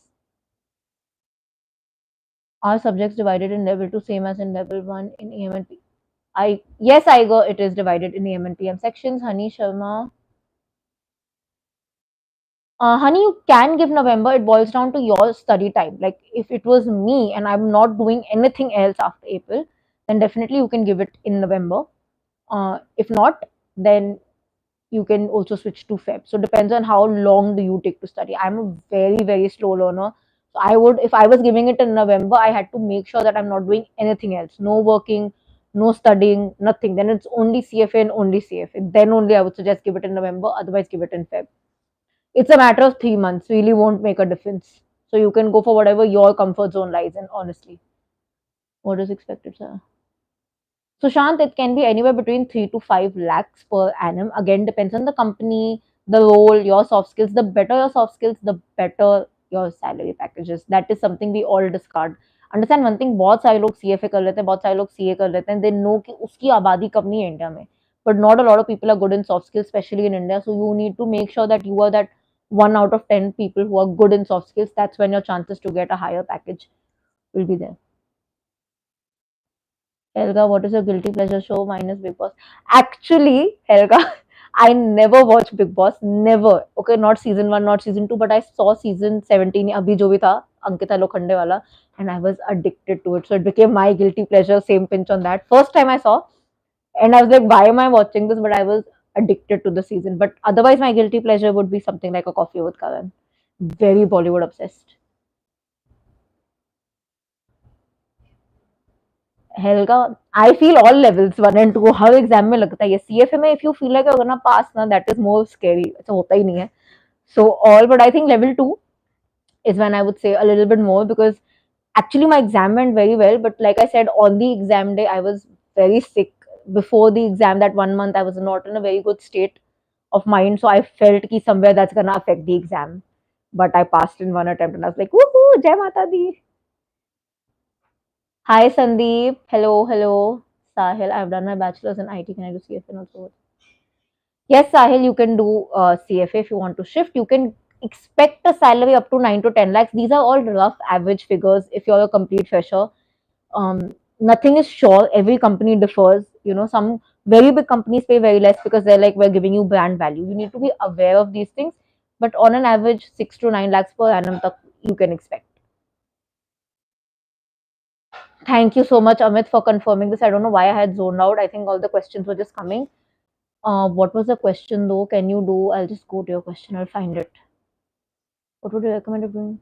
Speaker 1: Are subjects divided in level 2 same as in level 1 in EM and PM? Yes, I go. It is divided in EM and PM sections. Honey Sharma. Honey, you can give November. It boils down to your study time. Like if it was me and I'm not doing anything else after April, then definitely you can give it in November. If not, then you can also switch to Feb. So depends on how long do you take to study. I'm a very, very slow learner. I would, if I was giving it in November, I had to make sure that I'm not doing anything else. No working, no studying, nothing. Then it's only CFA and only CFA. Then only I would suggest give it in November, otherwise give it in Feb. It's a matter of 3 months, really won't make a difference. So you can go for whatever your comfort zone lies in, honestly. What is expected, sir? So Shant, it can be anywhere between 3 to 5 lakhs per annum. Again, depends on the company, the role, your soft skills. The better your soft skills, the better your salary packages. That is something we all discard. Understand one thing, बहुत सारे लोग CFA कर लेते हैं, बहुत सारे लोग CA कर लेते हैं. They know कि उसकी आबादी कम नहीं है इंडिया में. But not a lot of people are good in soft skills, especially in India. So you need to make sure that you are that 1 out of 10 people who are good in soft skills. That's when your chances to get a higher package will be there. Helga, what is your guilty pleasure show minus Big Boss? Actually, Helga, I never watched Big Boss. Never. Okay, not season one, not season two, but I saw season 17, abhi jo bhi tha, Ankita Lokhande wala, and I was addicted to it. So it became my guilty pleasure, same pinch on that. First time I saw, and I was like, why am I watching this? But I was addicted to the season. But otherwise, my guilty pleasure would be something like a coffee with Karan. Very Bollywood obsessed. Helga I feel all levels 1 and 2 her exam में लगता है ये CFA में if you feel like अगर ना पास ना that is more scary ऐसा होता ही नहीं है so all but I think level 2 is when I would say a little bit more because actually my exam went very well but like I said on the exam day I was very sick before the exam that 1 month I was not in a very good state of mind so I felt ki somewhere that's gonna affect the exam but I passed in one attempt and I was like woohoo jai mata di. Hi Sandeep. Hello, hello. Sahil, I've done my bachelor's in IT. Can I do CFA also? Yes, Sahil, you can do CFA if you want to shift. You can expect a salary up to 9 to 10 lakhs. These are all rough average figures if you're a complete fresher. Nothing is sure. Every company differs. You know, some very big companies pay very less because they're like, we're giving you brand value. You need to be aware of these things. But on an average, 6 to 9 lakhs per annum, you can expect. Thank you so much, Amit, for confirming this. I don't know why I had zoned out. I think all the questions were just coming. What was the question though? Can you do? I'll just go to your question. I'll find it. What would you recommend of doing?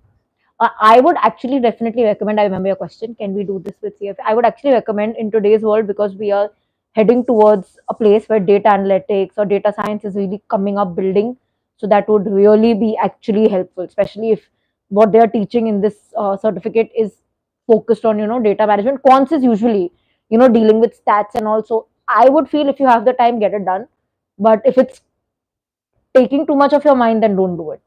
Speaker 1: I would actually definitely recommend. I remember your question. Can we do this with CFA? I would actually recommend in today's world because we are heading towards a place where data analytics or data science is really coming up, building. So that would really be actually helpful, especially if what they are teaching in this certificate is focused on data management. Quants is usually dealing with stats and also. I would feel if you have the time, get it done. But if it's taking too much of your mind, then don't do it.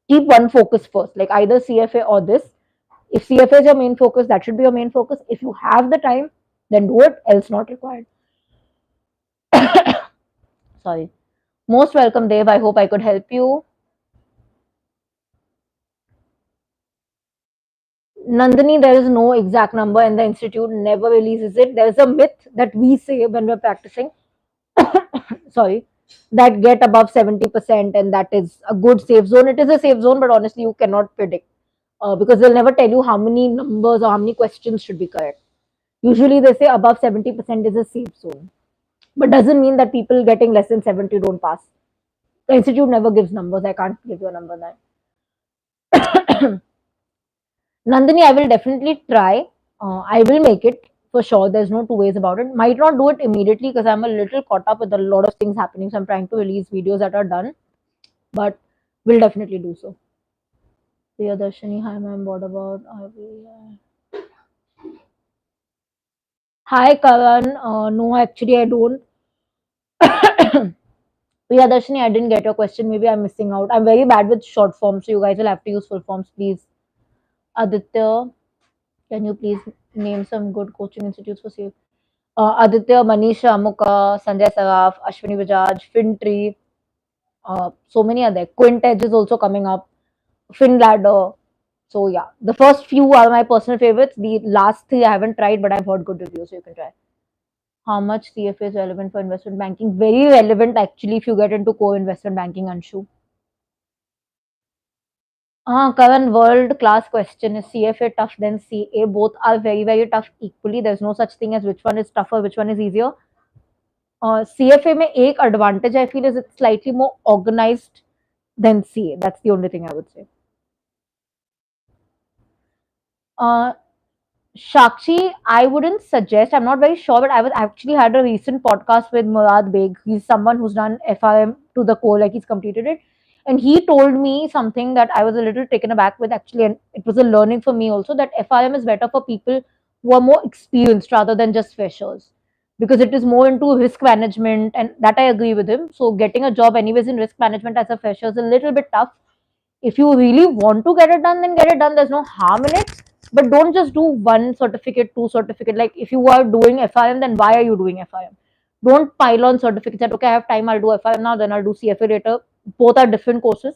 Speaker 1: Keep one focus first, like either CFA or this. If CFA is your main focus, that should be your main focus. If you have the time, then do it, else not required. Sorry. Most welcome, Dave. I hope I could help you. Nandini, there is no exact number and the institute never releases it. There is a myth that we say when we're practicing, sorry, that get above 70% and that is a good safe zone. It is a safe zone, but honestly, you cannot predict because they'll never tell you how many numbers or how many questions should be correct. Usually they say above 70% is a safe zone, but doesn't mean that people getting less than 70 don't pass. The institute never gives numbers. I can't give you a number there. Nandini, I will definitely try. I will make it for sure. There's no two ways about it. Might not do it immediately because I'm a little caught up with a lot of things happening. So I'm trying to release videos that are done, but will definitely do so. Priyadarshini, hi ma'am, what about? Hi Karan, no, actually I don't. Priyadarshini, I didn't get your question. Maybe I'm missing out. I'm very bad with short forms, so you guys will have to use full forms, please. Aditya, can you please name some good coaching institutes for safe? Aditya, Manisha Amuka, Sanjay Saraf, Ashwini Bajaj, FinTree, so many are there. Quint Edge is also coming up, FinLadder. So yeah, the first few are my personal favorites. The last three I haven't tried, but I've heard good reviews, so you can try. How much CFA is relevant for investment banking? Very relevant actually if you get into core investment banking, Anshu. Karan, world class question. Is CFA tough than CA? Both are very, very tough equally. There's no such thing as which one is tougher, which one is easier. CFA में एक advantage I feel is it's slightly more organized than CA. That's the only thing I would say. Uh, Shakshi, I wouldn't suggest. I'm not very sure, but I was actually had a recent podcast with Murad Beg. He's someone who's done FIM to the core, like he's completed it, and he told me something that I was a little taken aback with actually, and it was a learning for me also that FIM is better for people who are more experienced rather than just freshers, because it is more into risk management, and that I agree with him. So getting a job anyways in risk management as a fresher is a little bit tough. If you really want to get it done, then get it done. There's no harm in it. But don't just do one certificate, two certificate. Like if you are doing FIM, then why are you doing FIM? Don't pile on certificates that okay, I have time, I'll do FIM now, then I'll do CFA later. Both are different courses.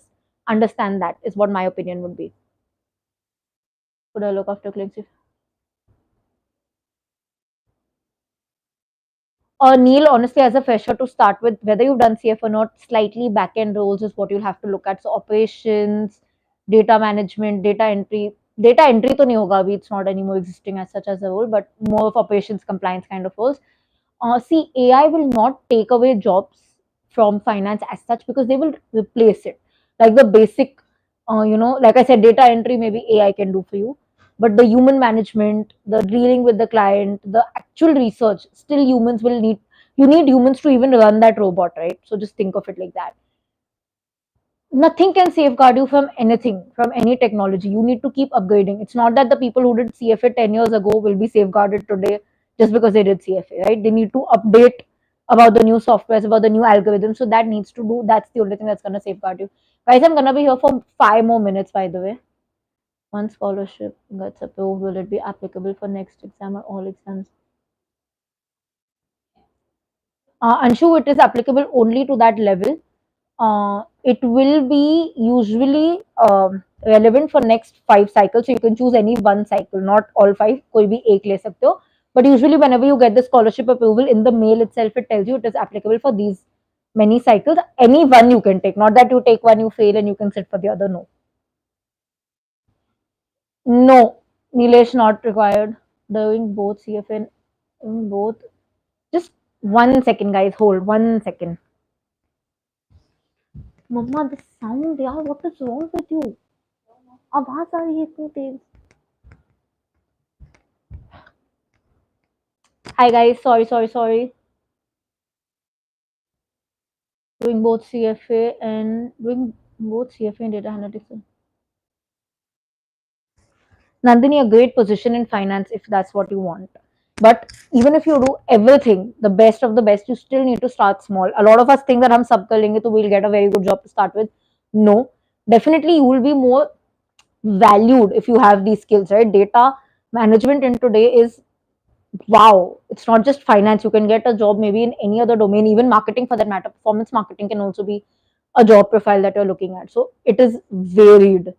Speaker 1: Understand that is what my opinion would be. Could I look after clicks? Neil, honestly, as a fresher to start with, whether you've done CF or not, slightly back end roles is what you'll have to look at. So operations, data management, data entry. Data entry to nahi hoga abhi, it's not anymore existing as such as a role, but more of operations compliance kind of roles. See, AI will not take away jobs from finance as such because they will replace it. Like the basic, like I said, data entry maybe AI can do for you, but the human management, the dealing with the client, the actual research, still humans will need. You need humans to even run that robot, right? So just think of it like that. Nothing can safeguard you from anything, from any technology. You need to keep upgrading. It's not that the people who did CFA 10 years ago will be safeguarded today just because they did CFA, right? They need to update about the new softwares, about the new algorithms. So that needs to do, that's the only thing that's going to safeguard you. Guys, I'm going to be here for 5 more minutes, by the way. One scholarship gets approved, will it be applicable for next exam or all exams? Anshu, it is applicable only to that level. It will be usually relevant for next 5 cycles. So you can choose any one cycle, not all five. कोई भी एक ले सकते हो. But usually, whenever you get the scholarship approval in the mail itself, it tells you it is applicable for these many cycles. Any one you can take. Not that you take one, you fail, and you can sit for the other. No, no, Nilesh not required. Doing both CFA and both. Just 1 second, guys. Hold 1 second. Mama, the sound, yeah. What is wrong with you? आवाज आ रही है इतनी तेज. Hi guys, sorry. Doing both CFA and doing both CFA and data analytics. Nandini, a great position in finance if that's what you want. But even if you do everything, the best of the best, you still need to start small. A lot of us think that हम सब कर लेंगे तो we'll get a very good job to start with. No, definitely you will be more valued if you have these skills, right? Data management in today is wow. It's not just finance. You can get a job maybe in any other domain, even marketing for that matter. Performance marketing can also be a job profile that you're looking at. So it is varied.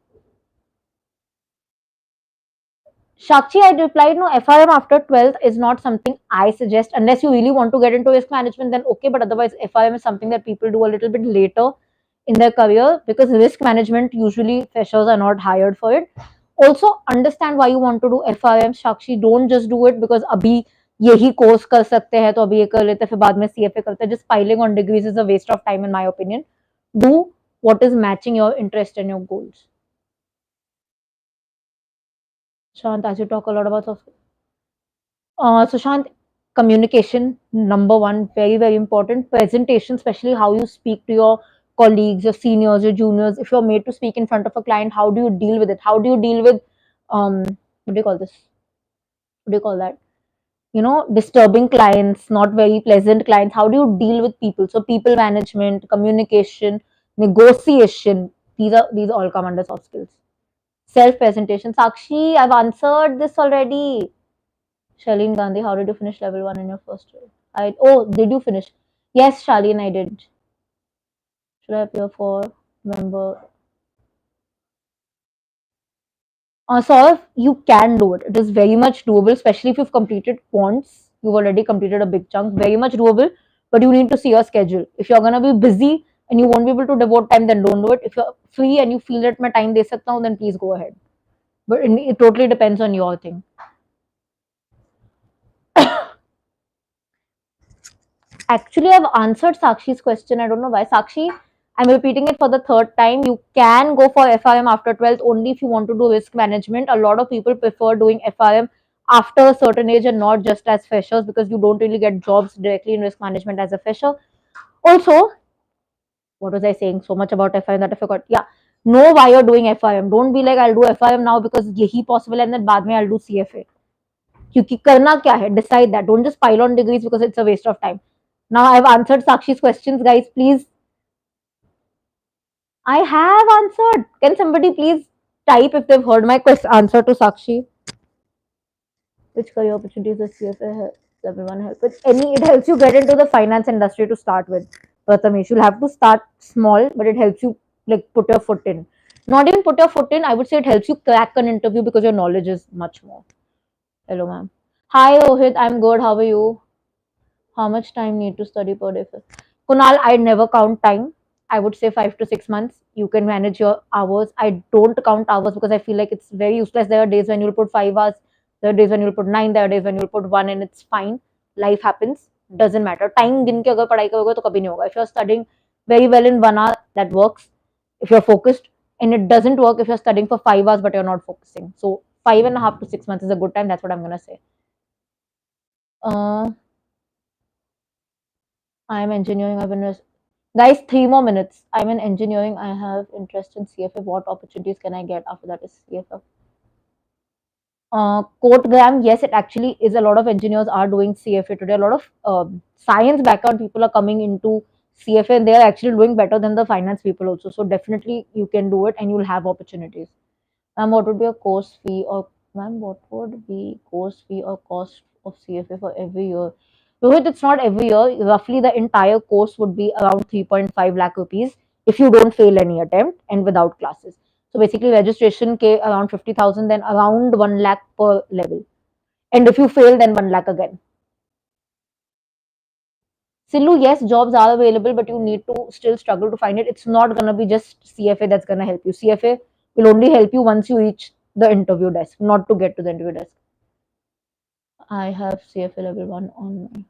Speaker 1: Shakshi, I replied, no, FRM after 12th is not something I suggest unless you really want to get into risk management, then okay. But otherwise, FRM is something that people do a little bit later in their career because risk management usually freshers are not hired for it. Also, understand why you want to do FRM. Shakshi, don't just do it because अभी यही course कर सकते हैं तो अभी ये कर लेते हैं फिर बाद में CFA करते हैं. Just piling on degrees is a waste of time in my opinion. Do what is matching your interest and your goals. Shant, as you talk a lot about Sushant, communication, number one, very, very important. Presentation, especially how you speak to your colleagues, your seniors, your juniors. If you're made to speak in front of a client, how do you deal with it? How do you deal with, what do you call this? What do you call that? Disturbing clients, not very pleasant clients. How do you deal with people? So, people management, communication, negotiation. These all come under soft skills. Self presentation. Sakshi, I've answered this already. Charlene Gandhi, how did you finish level one in your first year? Did you finish? Yes, Charlene, I did. Should I appear for member? Saurav, you can do it. It is very much doable, especially if you've completed quants. You've already completed a big chunk. Very much doable, but you need to see your schedule. If you're gonna be busy and you won't be able to devote time, then don't do it. If you're free and you feel that my time de sakta hu, then please go ahead. But it totally depends on your thing. Actually, I've answered Sakshi's question. I don't know why. Sakshi, I'm repeating it for the third time. You can go for FRM after 12th only if you want to do risk management. A lot of people prefer doing FRM after a certain age and not just as freshers, because you don't really get jobs directly in risk management as a fresher. Also, what was I saying? So much about FRM that I forgot. Yeah, know why you're doing FRM. Don't be like, I'll do FRM now because yahi possible and then बाद में I'll do CFA. क्योंकि करना क्या है? Decide that. Don't just pile on degrees because it's a waste of time. Now I've answered Sakshi's questions, guys. Please, I have answered. Can somebody please type if they've heard my answer to Sakshi? Which career opportunities does CFA help everyone help with? Any, it helps you get into the finance industry to start with. Prathamesh, you'll have to start small, but it helps you like put your foot in. Not even put your foot in. I would say it helps you crack an interview because your knowledge is much more. Hello, ma'am. Hi, Rohit. I'm good. How are you? How much time need to study per day? Kunal, I never count time. I would say 5 to 6 months. You can manage your hours. I don't count hours because I feel like it's very useless. There are days when you'll put 5 hours. There are days when you'll put 9. There are days when you'll put 1, and it's fine. Life happens. Doesn't matter. Time गिन के अगर पढ़ाई करोगे तो कभी नहीं होगा. If you're studying very well in 1 hour, that works. If you're focused, and it doesn't work if you're studying for 5 hours but you're not focusing. So 5.5 to 6 months is a good time. That's what I'm gonna say. Uh, I'm engineering. I've been guys, 3 more minutes. I'm in engineering. I have interest in CFA. What opportunities can I get after that is CFA? Quote Graham, yes, it actually is. A lot of engineers are doing CFA today. A lot of science background people are coming into CFA and they are actually doing better than the finance people also. So definitely you can do it and you'll have opportunities. What would be a course fee or ma'am, what would be course fee or cost of CFA for every year? Rohit, it's not every year. Roughly the entire course would be around 3.5 lakh rupees if you don't fail any attempt and without classes. So basically registration ke around 50,000, then around 1 lakh per level. And if you fail, then 1 lakh again. Silu, yes, jobs are available, but you need to still struggle to find it. It's not gonna be just CFA that's gonna help you. CFA will only help you once you reach the interview desk, not to get to the interview desk. I have CFA level 1 on my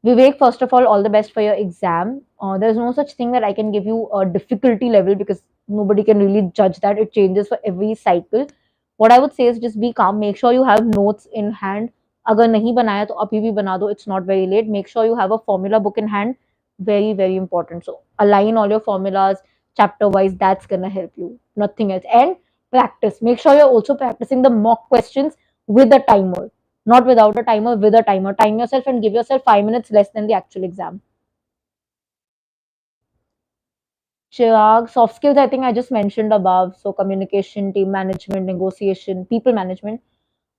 Speaker 1: Vivek, first of all the best for your exam. There's no such thing that I can give you a difficulty level because nobody can really judge that. It changes for every cycle. What I would say is just be calm. Make sure you have notes in hand. अगर नहीं बनाया तो अभी भी बना दो. It's not very late. Make sure you have a formula book in hand. Very, very important. So align all your formulas chapter wise. That's gonna help you. Nothing else. And practice. Make sure you're also practicing the mock questions with a timer, not without a timer, with a timer. Time yourself and give yourself 5 minutes less than the actual exam. Chirag, soft skills, I think I just mentioned above. So, communication, team management, negotiation, people management.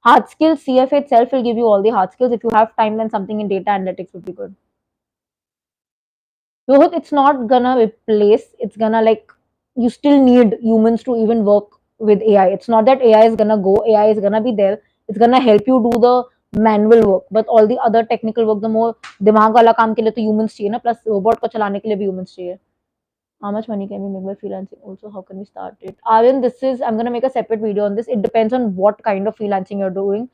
Speaker 1: Hard skills, CFA itself will give you all the hard skills. If you have time, then something in data analytics would be good. Rohit, it's not gonna replace, it's gonna like, you still need humans to even work with AI. It's not that AI is gonna go, AI is gonna be there. It's gonna help you do the manual work, but all the other technical work, the more दिमाग वाला काम के लिए तो humans चाहिए ना, plus robot को चलाने के लिए भी humans चाहिए. How much money can we make by freelancing? Also, how can we start it? Aryan, this is, I'm gonna make a separate video on this. It depends on what kind of freelancing you're doing.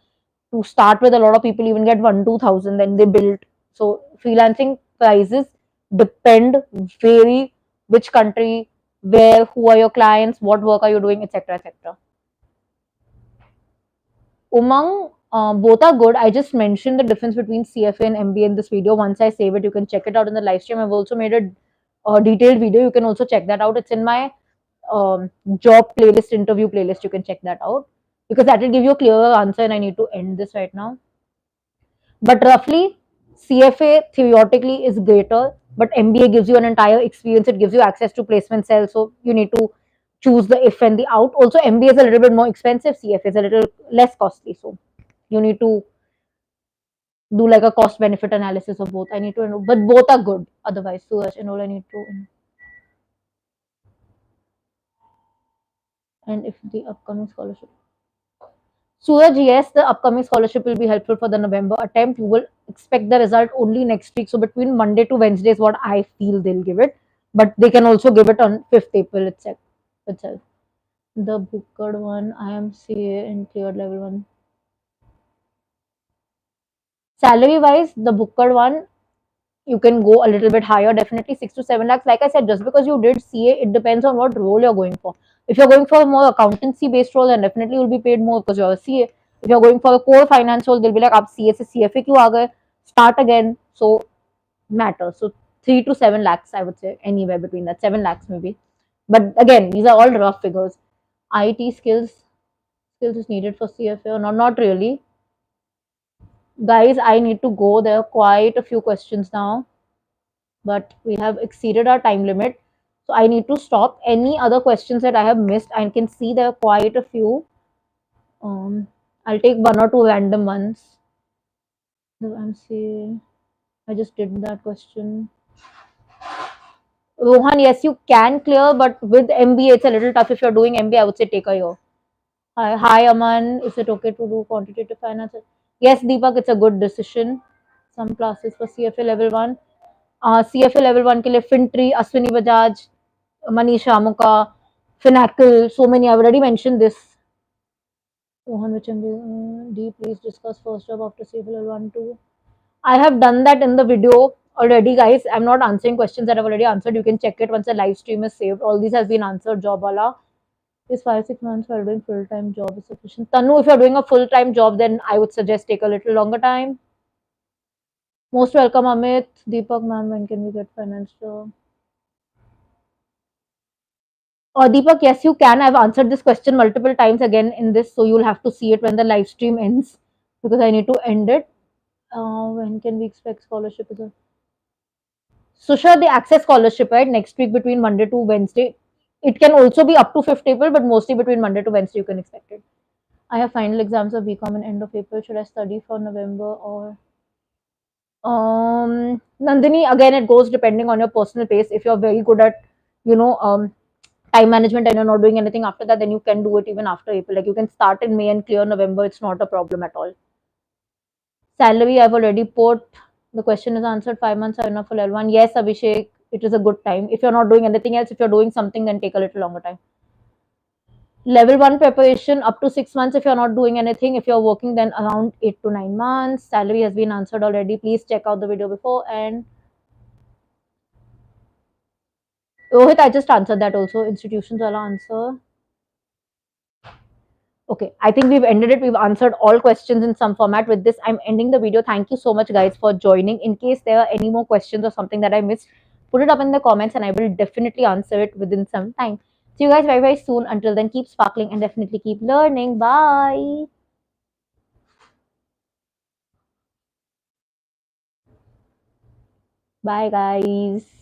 Speaker 1: To start with, a lot of people even get 1 2,000, then they build. So freelancing prices depend, vary, which country, where, who are your clients, what work are you doing, etc., etc. Umang, both are good. I just mentioned the difference between CFA and MBA in this video. Once I save it, you can check it out in the live stream. I've also made a detailed video. You can also check that out. It's in my job playlist, interview playlist. You can check that out because that will give you a clearer answer. And I need to end this right now. But roughly, CFA theoretically is greater, but MBA gives you an entire experience. It gives you access to placement cells. So you need to choose the if and the out. Also, MBA is a little bit more expensive. CFA is a little less costly. So you need to do like a cost benefit analysis of both. I need to know, but both are good. Otherwise, Suraj and all I need to. And if the upcoming scholarship. Suraj, yes, the upcoming scholarship will be helpful for the November attempt. You will expect the result only next week. So between Monday to Wednesday is what I feel they'll give it. But they can also give it on 5th April itself. The booked one, I am CA in cleared level 1. Salary wise, the booked one, You can go a little bit higher, definitely 6 to 7 lakhs. Like I said, just because you did CA, it depends on what role you're going for. If you're going for a more accountancy based role, then definitely you'll be paid more because you're a CA. If you're going for a core finance role, they'll be like, "Ab CA se CFA क्यों आ गए? Start again." So matters. So 3 to 7 lakhs, I would say, anywhere between that. 7 lakhs maybe. But again, these are all rough figures. IT skills is needed for CFA or not? Not really. Guys, I need to go. There are quite a few questions now, but we have exceeded our time limit. So I need to stop. Any other questions that I have missed? I can see there are quite a few. Um, I'll take one or two random ones. I'm seeing. I just did that question. Rohan, yes, you can clear, but with MBA, it's a little tough. If you're doing MBA, I would say take a year. Hi, Aman. Is it okay to do quantitative finance? Yes, Deepak, it's a good decision. Some classes for CFA level 1. CFA level 1 के लिए Fintry, Ashwini Bajaj, Manish Amuka, Finacle, so many. I've already mentioned this. Rohan, which MBA? Please discuss first job after CFA level 1, 2. I have done that in the video already, guys. I'm not answering questions that I've already answered. You can check it once the live stream is saved. All these has been answered. Job wala. Is 5 6 months while doing full time job is sufficient? Tanu, if you're doing a full time job, then I would suggest take a little longer time. Most welcome, Amit. Deepak, ma'am, when can we get finance job? Deepak, yes, you can. I've answered this question multiple times again in this, so you'll have to see it when the live stream ends because I need to end it. When can we expect scholarship? Susha, the access scholarship, right? Next week between Monday to Wednesday. It can also be up to 5th April, but mostly between Monday to Wednesday you can expect it. I have final exams of BCom in end of April. Should I study for November or Nandini? Again, it goes depending on your personal pace. If you're very good at, you know, time management and you're not doing anything after that, then you can do it even after April. Like you can start in May and clear November. It's not a problem at all. Salary, I've already put. The question is answered. 5 months are enough for level 1. Yes, Abhishek, it is a good time. If you're not doing anything else, if you're doing something, then take a little longer time. Level 1 preparation up to 6 months if you're not doing anything. If you're working, then around 8 to 9 months. Salary has been answered already. Please check out the video before. And Rohit, I just answered that also. Institutions will answer. Okay, I think we've ended it. We've answered all questions in some format. With this, I'm ending the video. Thank you so much, guys, for joining. In case there are any more questions or something that I missed, put it up in the comments and I will definitely answer it within some time. See you guys very, very soon. Until then, keep sparkling and definitely keep learning. Bye. Bye, guys.